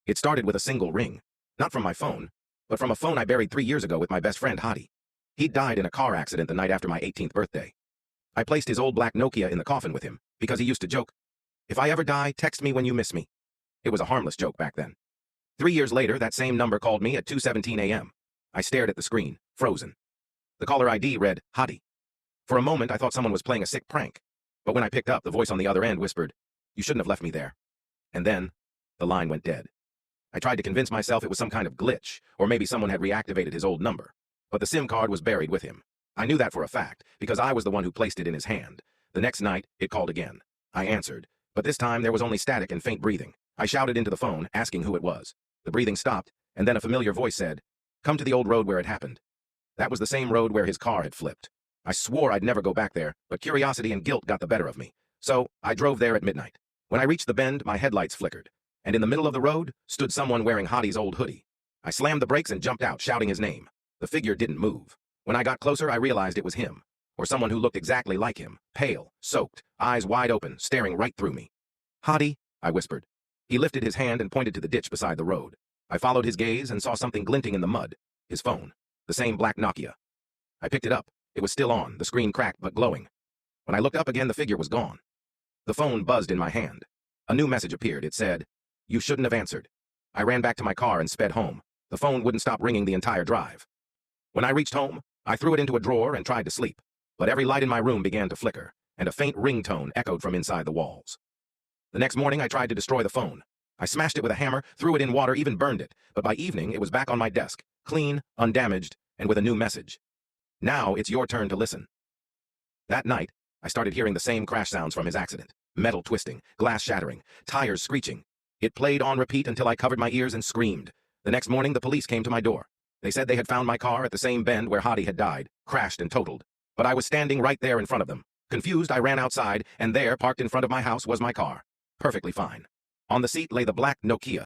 It started with a single ring. Not from my phone, but from a phone I buried 3 years ago with my best friend Hadi. He'd died in a car accident the night after my 18th birthday. I placed his old black Nokia in the coffin with him, because he used to joke, "If I ever die, text me when you miss me." It was a harmless joke back then. 3 years later, that same number called me at 2:17 a.m. I stared at the screen, frozen. The caller ID read, Hadi. For a moment, I thought someone was playing a sick prank. But when I picked up, the voice on the other end whispered, "You shouldn't have left me there." And then, the line went dead. I tried to convince myself it was some kind of glitch, or maybe someone had reactivated his old number. But the SIM card was buried with him. I knew that for a fact, because I was the one who placed it in his hand. The next night, it called again. I answered, but this time there was only static and faint breathing. I shouted into the phone, asking who it was. The breathing stopped, and then a familiar voice said, "Come to the old road where it happened." That was the same road where his car had flipped. I swore I'd never go back there, but curiosity and guilt got the better of me. So, I drove there at midnight. When I reached the bend, my headlights flickered, and in the middle of the road stood someone wearing Hadi's old hoodie. I slammed the brakes and jumped out, shouting his name. The figure didn't move. When I got closer, I realized it was him, or someone who looked exactly like him, pale, soaked, eyes wide open, staring right through me. "Hadi," I whispered. He lifted his hand and pointed to the ditch beside the road. I followed his gaze and saw something glinting in the mud. His phone. The same black Nokia. I picked it up. It was still on, the screen cracked but glowing. When I looked up again, the figure was gone. The phone buzzed in my hand. A new message appeared. It said, "You shouldn't have answered." I ran back to my car and sped home. The phone wouldn't stop ringing the entire drive. When I reached home, I threw it into a drawer and tried to sleep. But every light in my room began to flicker, and a faint ringtone echoed from inside the walls. The next morning, I tried to destroy the phone. I smashed it with a hammer, threw it in water, even burned it. But by evening, it was back on my desk, clean, undamaged, and with a new message. "Now it's your turn to listen." That night, I started hearing the same crash sounds from his accident. Metal twisting, glass shattering, tires screeching. It played on repeat until I covered my ears and screamed. The next morning, the police came to my door. They said they had found my car at the same bend where Hadi had died, crashed and totaled. But I was standing right there in front of them. Confused, I ran outside, and there, parked in front of my house, was my car. Perfectly fine. On the seat lay the black Nokia,